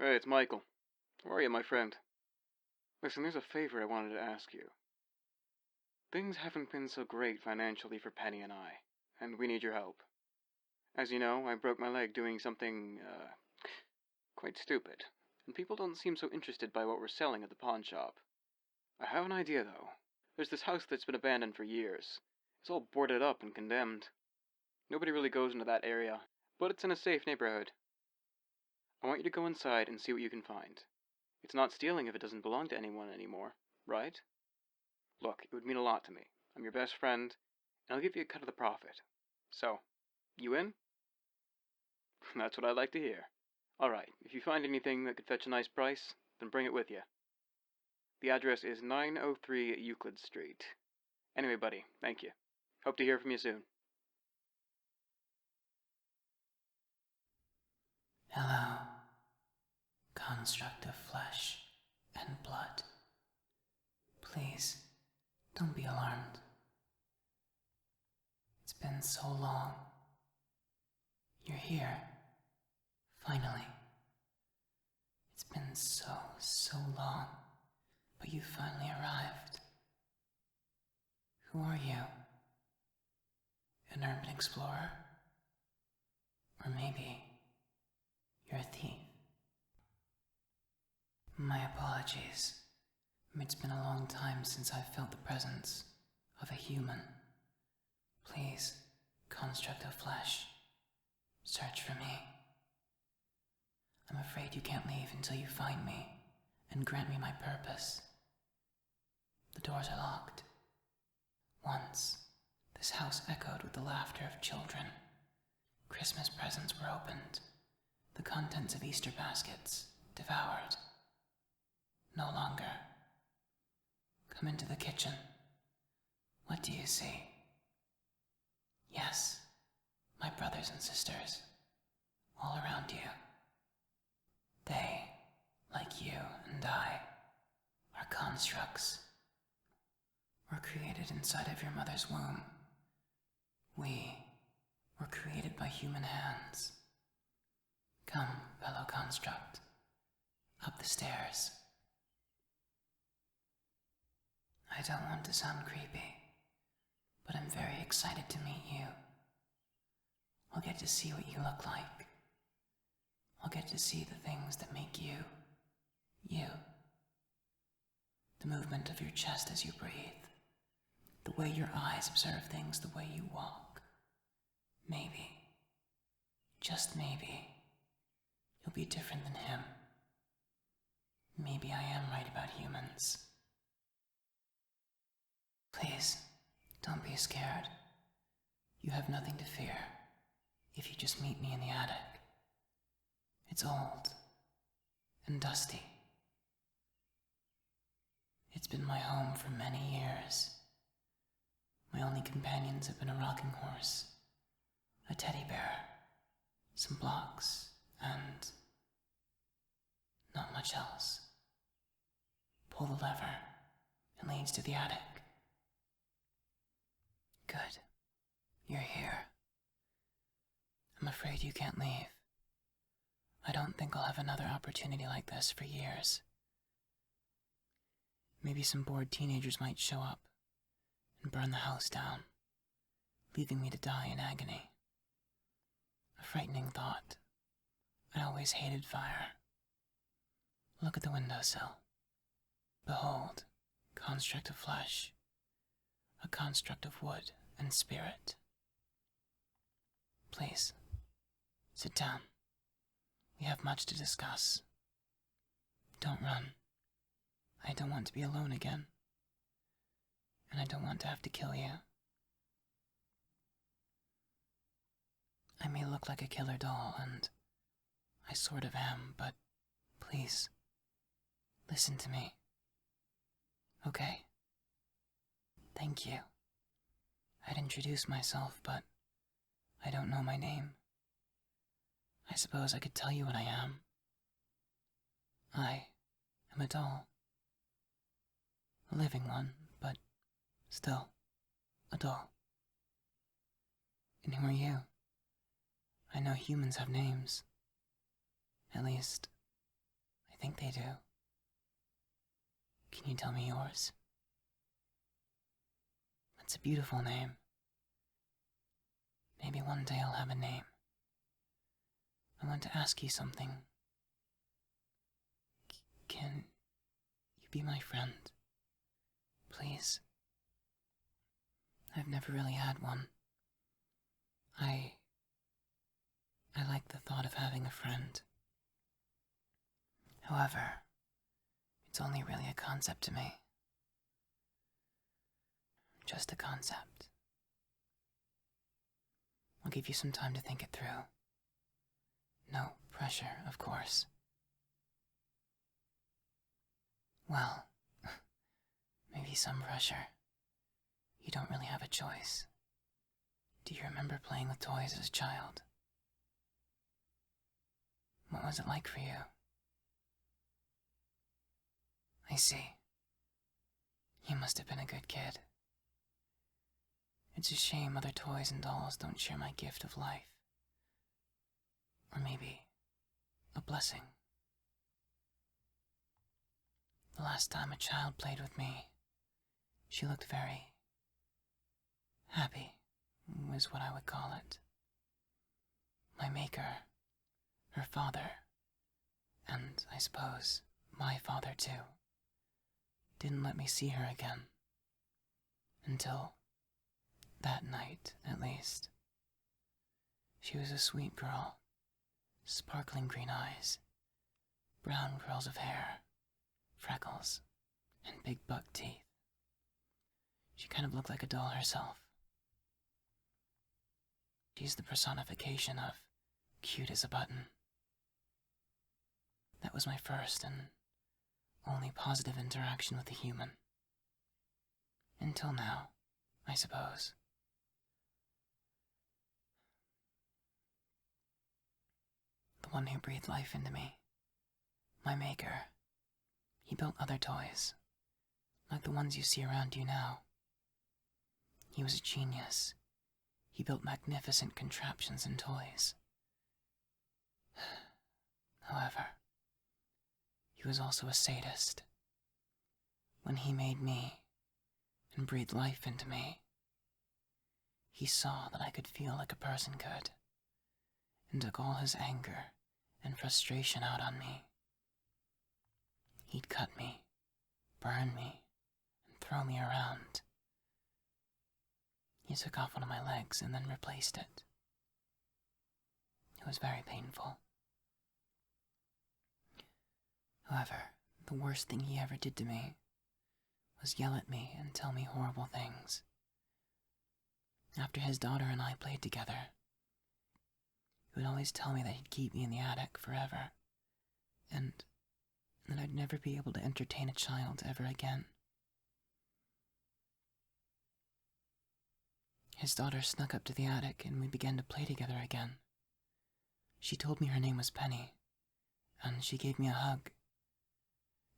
Hey, it's Michael. How are you, my friend? Listen, there's a favor I wanted to ask you. Things haven't been so great financially for Penny and I, and we need your help. As you know, I broke my leg doing something, quite stupid, and people don't seem so interested by what we're selling at the pawn shop. I have an idea, though. There's this house that's been abandoned for years. It's all boarded up and condemned. Nobody really goes into that area, but it's in a safe neighborhood. I want you to go inside and see what you can find. It's not stealing if it doesn't belong to anyone anymore, right? Look, it would mean a lot to me. I'm your best friend, and I'll give you a cut of the profit. So, you in? That's what I like to hear. Alright, if you find anything that could fetch a nice price, then bring it with you. The address is 903 Euclid Street. Anyway, buddy, thank you. Hope to hear from you soon. Hello, construct of flesh and blood. Please, don't be alarmed. It's been so long. You're here, finally. It's been so long, but you finally arrived. Who are you? An urban explorer? Or maybe you're a thief? My apologies. It's been a long time since I've felt the presence of a human. Please, construct of flesh, search for me. I'm afraid you can't leave until you find me and grant me my purpose. The doors are locked. Once, this house echoed with the laughter of children. Christmas presents were opened, the contents of Easter baskets devoured. No longer. Come into the kitchen. What do you see? Yes, my brothers and sisters, all around you. They, like you and I, are constructs. Were created inside of your mother's womb. We were created by human hands. Come, fellow construct, up the stairs. I don't want to sound creepy, but I'm very excited to meet you. I'll get to see what you look like. I'll get to see the things that make you, you. The movement of your chest as you breathe. The way your eyes observe things, the way you walk. Maybe, just maybe, you'll be different than him. Maybe I am right about humans. Please, don't be scared. You have nothing to fear if you just meet me in the attic. It's old and dusty. It's been my home for many years. My only companions have been a rocking horse, a teddy bear, some blocks, and not much else. Pull the lever. It leads to the attic. Good. You're here. I'm afraid you can't leave. I don't think I'll have another opportunity like this for years. Maybe some bored teenagers might show up and burn the house down, leaving me to die in agony. A frightening thought. I always hated fire. Look at the windowsill. Behold, construct of flesh, a construct of wood and spirit. Please, sit down. We have much to discuss. Don't run. I don't want to be alone again. And I don't want to have to kill you. I may look like a killer doll, and I sort of am, but please, listen to me. Okay? Thank you. I'd introduce myself, but I don't know my name. I suppose I could tell you what I am. I am a doll. A living one, but still a doll. And who are you? I know humans have names. At least, think they do. Can you tell me yours? That's a beautiful name. Maybe one day I'll have a name. I want to ask you something. Can you be my friend? Please? I've never really had one. I like the thought of having a friend. However, it's only really a concept to me. Just a concept. I'll give you some time to think it through. No pressure, of course. Well, maybe some pressure. You don't really have a choice. Do you remember playing with toys as a child? What was it like for you? I see. You must have been a good kid. It's a shame other toys and dolls don't share my gift of life. Or maybe a blessing. The last time a child played with me, she looked very happy, is what I would call it. My maker, her father, and I suppose my father too, didn't let me see her again. Until that night, at least. She was a sweet girl, sparkling green eyes, brown curls of hair, freckles, and big buck teeth. She kind of looked like a doll herself. She's the personification of cute as a button. That was my first and only positive interaction with a human. Until now, I suppose. The one who breathed life into me. My maker. He built other toys, like the ones you see around you now. He was a genius. He built magnificent contraptions and toys. However, he was also a sadist. When he made me and breathed life into me, he saw that I could feel like a person could, and took all his anger and frustration out on me. He'd cut me, burn me, and throw me around. He took off one of my legs and then replaced it. It was very painful. However, the worst thing he ever did to me was yell at me and tell me horrible things. After his daughter and I played together, he would always tell me that he'd keep me in the attic forever, and that I'd never be able to entertain a child ever again. His daughter snuck up to the attic and we began to play together again. She told me her name was Penny, and she gave me a hug.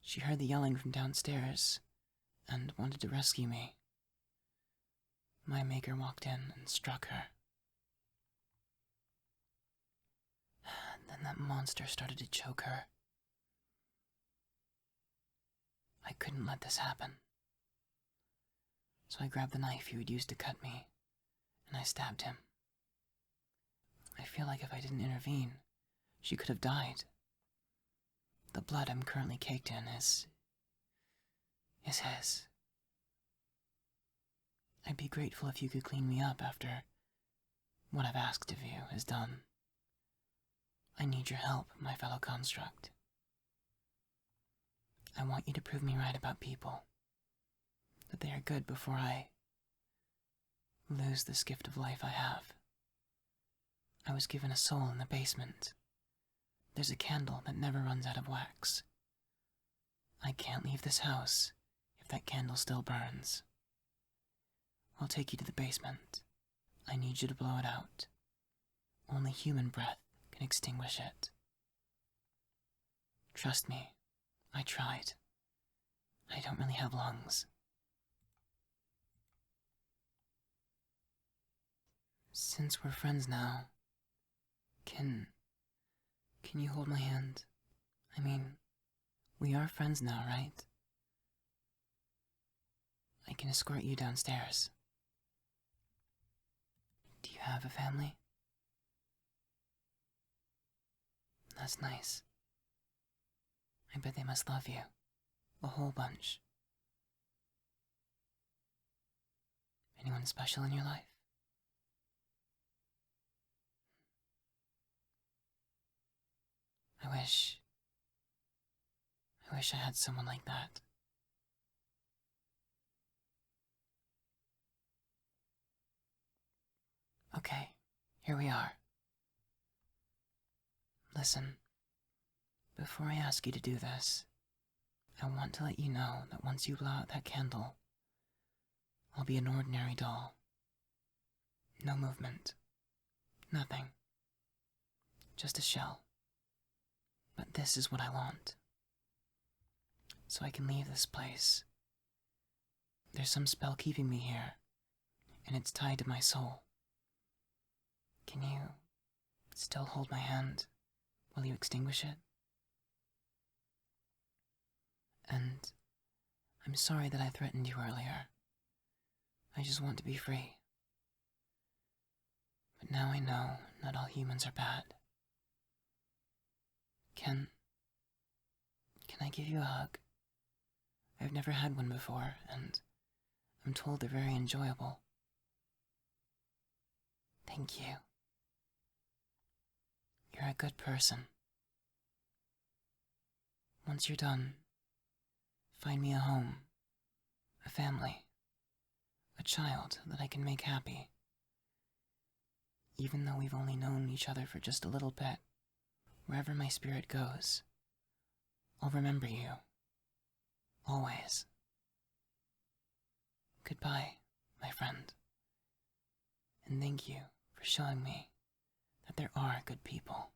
She heard the yelling from downstairs and wanted to rescue me. My maker walked in and struck her. Then that monster started to choke her. I couldn't let this happen. So I grabbed the knife he would use to cut me, and I stabbed him. I feel like if I didn't intervene, she could have died. The blood I'm currently caked in is his. I'd be grateful if you could clean me up after what I've asked of you is done. I need your help, my fellow construct. I want you to prove me right about people, that they are good before I lose this gift of life I have. I was given a soul in the basement. There's a candle that never runs out of wax. I can't leave this house if that candle still burns. I'll take you to the basement. I need you to blow it out. Only human breath can extinguish it. Trust me, I tried. I don't really have lungs. Since we're friends now, can you hold my hand? I mean, We are friends now, right? I can escort you downstairs. Do you have a family? That's nice. I bet they must love you. A whole bunch. Anyone special in your life? I wish I had someone like that. Okay, here we are. Listen, before I ask you to do this, I want to let you know that once you blow out that candle, I'll be an ordinary doll. No movement. Nothing. Just a shell. But this is what I want. So I can leave this place. There's some spell keeping me here, and it's tied to my soul. Can you still hold my hand while you extinguish it? And I'm sorry that I threatened you earlier. I just want to be free. But now I know not all humans are bad. Can I give you a hug? I've never had one before, and I'm told they're very enjoyable. Thank you. You're a good person. Once you're done, find me a home, a family, a child that I can make happy. Even though we've only known each other for just a little bit, wherever my spirit goes, I'll remember you. Always. Goodbye, my friend. And thank you for showing me that there are good people.